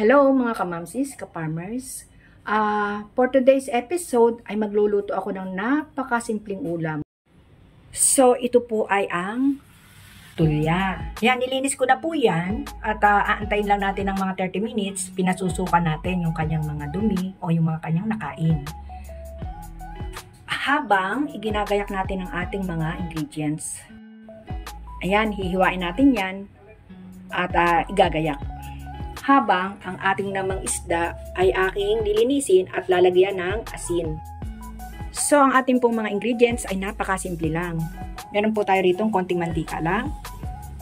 Hello mga kamamsis, kaparmers. For today's episode ay magluluto ako ng napakasimpleng ulam. So ito po ay ang tulya. Yan, nilinis ko na po yan at aantayin lang natin ng mga 30 minutes. Pinasusukan natin yung kanyang mga dumi o yung mga kanyang nakain. Habang iginagayak natin ang ating mga ingredients. Ayan, hihiwain natin yan at igagayak. Habang ang ating namang isda ay aking lilinisin at lalagyan ng asin. So, ang ating pong mga ingredients ay napakasimple lang. Meron po tayo rito konting mantika lang.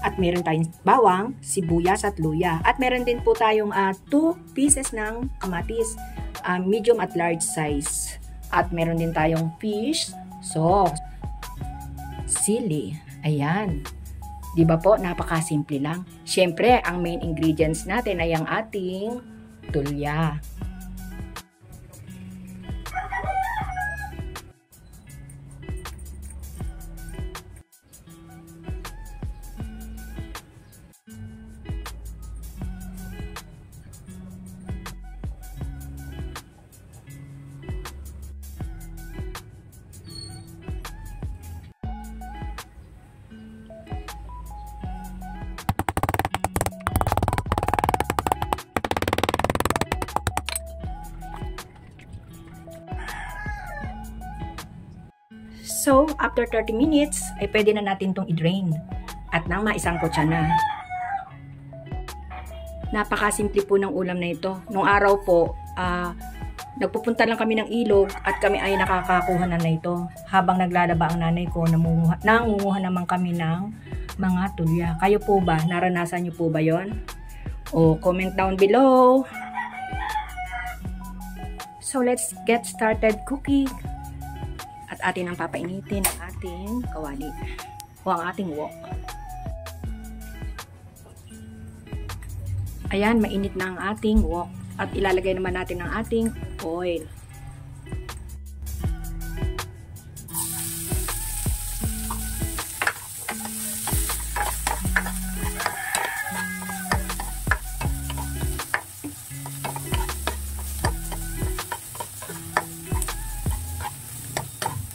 At meron tayong bawang, sibuyas at luya. At meron din po tayong 2 pieces ng kamatis, medium at large size. At meron din tayong fish sauce, sili. Ayan. Di ba po, napakasimple lang. Siyempre, ang main ingredients natin ay ang ating tulya. So, after 30 minutes, ay pwede na natin itong i-drain at nang maisangkot siya na. Napakasimple po ng ulam na ito. Nung araw po, nagpupunta lang kami ng ilog at kami ay nakakakuha na ito. Habang naglalaba ang nanay ko, nangunguha naman kami ng mga tulya. Kayo po ba? Naranasan niyo po ba yon? O comment down below. So, let's get started cooking. At atin ang papainitin ang ating kawali o ang ating wok. Ayan, mainit na ang ating wok at ilalagay naman natin ang ating oil.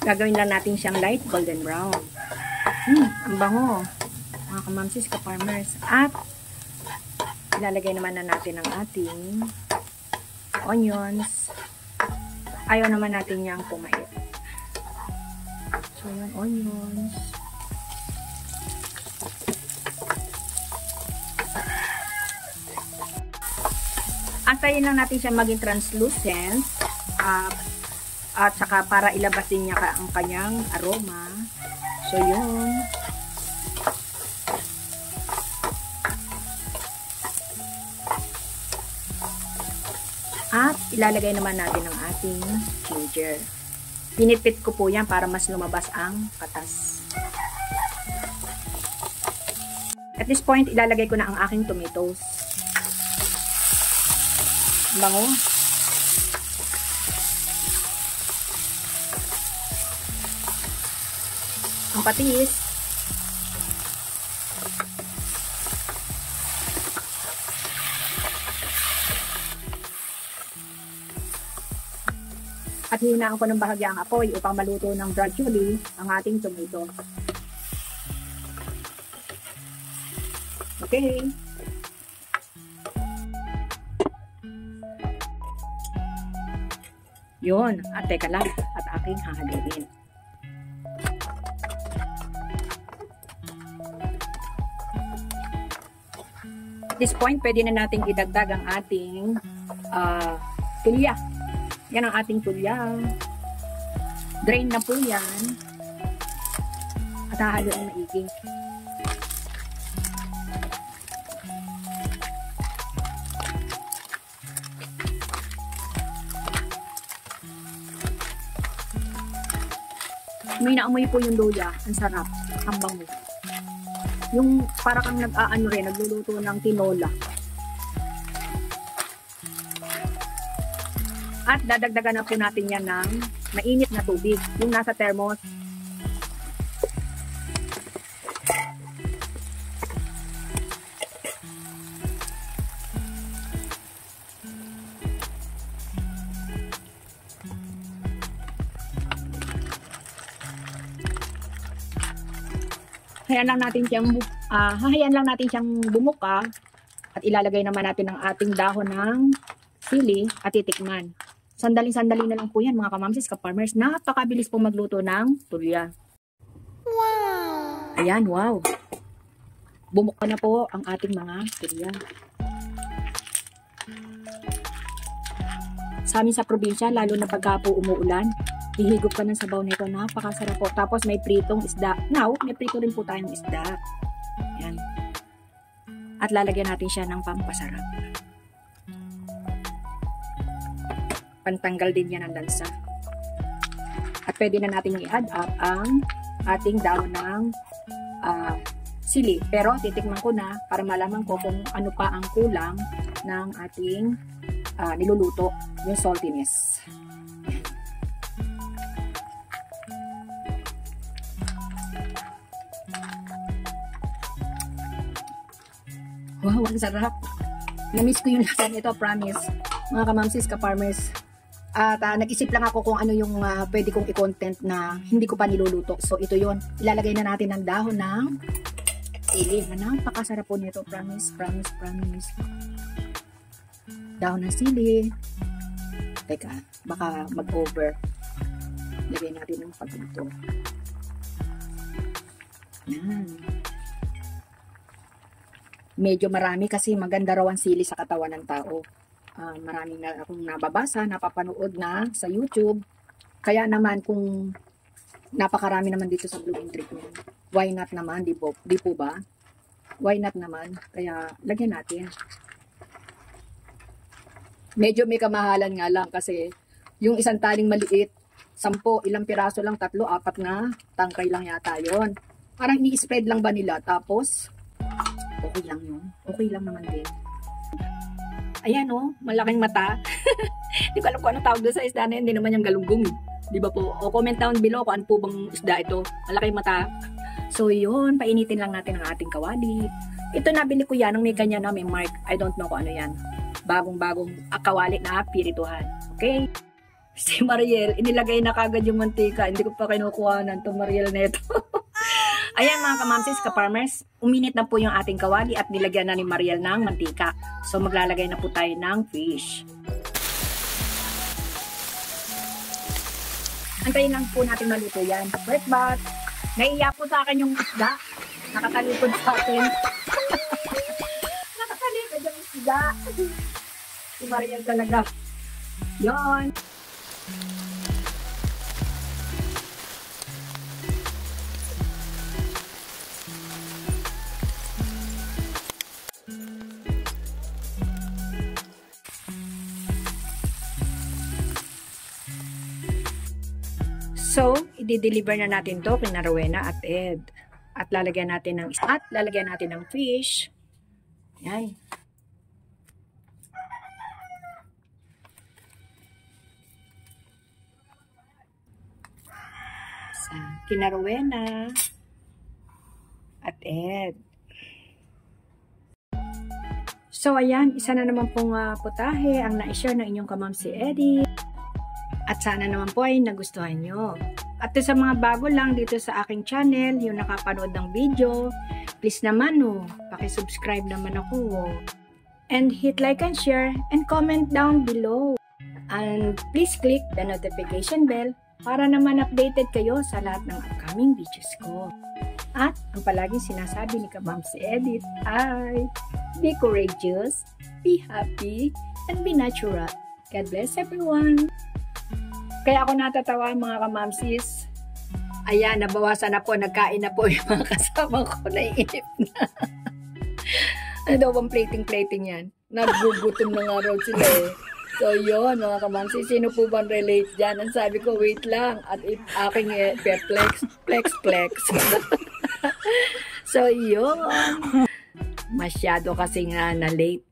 Gagawin lang natin siyang light golden brown. Ang bango. Mga kamamsis, ka-farmers. At ilalagay naman na natin ang ating onions. Ayaw naman natin niyang pumait. So, yung onions. Antayin lang natin siya maging translucent. At saka para ilabas din niya ang kanyang aroma. So, yun. At ilalagay naman natin ang ating ginger. Pinipit ko po yan para mas lumabas ang katas. At this point, ilalagay ko na ang aking tomatoes. Bango. Ang patis. At hinaan ko ng bahagya ang apoy upang maluto ng gradually ang ating tomato. Okay. Yun. At teka lang. At aking hahaluin. At this point, pwede na natin idagdag ang ating tulya. Yan ang ating tulya. Drain na po yan. At hahalo ang maigi. May naamoy po yung luya. Ang sarap. Ang bango. Yung para kang nagluluto ng tinola. At dadagdagan na po natin yan ng mainit na tubig. Yung nasa thermos. hahayaan lang natin siyang bumuka at ilalagay naman natin ang ating dahon ng sili at titikman. Sandaling-sandali na lang po yan mga kamamsis, ka-farmers. Napakabilis pong magluto ng tulya. Wow! Ayan, wow! Bumuka na po ang ating mga tulya. Sa amin sa probinsya, lalo na pagka po umuulan, hihigop ka ng sabaw nito. Napakasarap po. Tapos may pritong isda. Now, may prito rin po tayong isda. Ayan. At lalagyan natin siya ng pampasarap. Pantanggal din yan ng lansa. At pwede na natin i-add up ang ating dahon ng sili. Pero titikman ko na para malaman ko kung ano pa ang kulang ng ating niluluto, yung saltiness. Wow, ang sarap. Na-miss ko yung lasa nito, promise. Mga kamamsis, ka-farmers. At nag-isip lang ako kung ano yung pwede kong i-content na hindi ko pa niluluto. So, ito yon. Ilalagay na natin ang dahon ng sili. Napakasarap po nito, promise, promise, promise. Dahon ng sili. Teka, baka mag-over. Lagay natin ng pagluto. Yan. Medyo marami kasi maganda raw ang sili sa katawan ng tao. Maraming na akong nababasa, napapanood na sa YouTube. Kaya naman kung napakarami naman dito sa blooming treatment, why not naman, di po ba? Why not naman? Kaya lagyan natin. Medyo may kamahalan nga lang kasi yung isang taling maliit, 10, ilang piraso lang, 3, 4 na tangkay lang yata yon. Parang ini-spread lang ba nila tapos okay lang yun. Okay lang naman din. Ayan o, malaking mata. Hindi ko alam kung anong tawag doon sa isda na yun. Hindi naman yung galunggong. Di ba po? O comment down below kung ano po bang isda ito. Malaking mata. So yun, painitin lang natin ang ating kawali. Ito nabili ko yan nung may ganyan na may mark. I don't know kung ano yan. Bagong-bagong kawali na pirituhan. Okay? Si Mariel, inilagay na kagad yung mantika. Hindi ko pa kinukuhanan itong Mariel neto. Ayan mga kamamsis, ka-farmers, uminit na po yung ating kawali at nilagyan na ni Mariel ng mantika. So maglalagay na po tayo ng fish. Antayin lang po natin maluto yan. Wait, but naiiyak po sa akin yung isda. Nakatalikod sa akin. Nakatalikod yung isda. Si Mariel talaga. Yon. So, i-deliver na natin to kina Rowena at Ed. At lalagyan natin ng fish. Yan. So, kina Rowena at Ed. So, ayan, isa na naman pong putahe ang na-share ng inyong kamamsi Eddie. At sana naman po ay nagustuhan nyo. At sa mga bago lang dito sa aking channel, yung nakapanood ng video, please naman paki-subscribe naman ako. And hit like and share and comment down below. And please click the notification bell para naman updated kayo sa lahat ng upcoming videos ko. At ang palaging sinasabi ni Kamamsi Edith ay, be courageous, be happy, and be natural. God bless everyone! Kaya ako natatawa mga kamamsis. Ayan, nabawasan na po, nagkain na po yung mga kasama ko, naiinip na. Ano daw bang plating yan? Nagugutom na nga raw sila eh. So yun mga kamamsis, sino po bang relate dyan? Ang sabi ko, wait lang. At aking flex. So yun. Masyado kasi nga na late.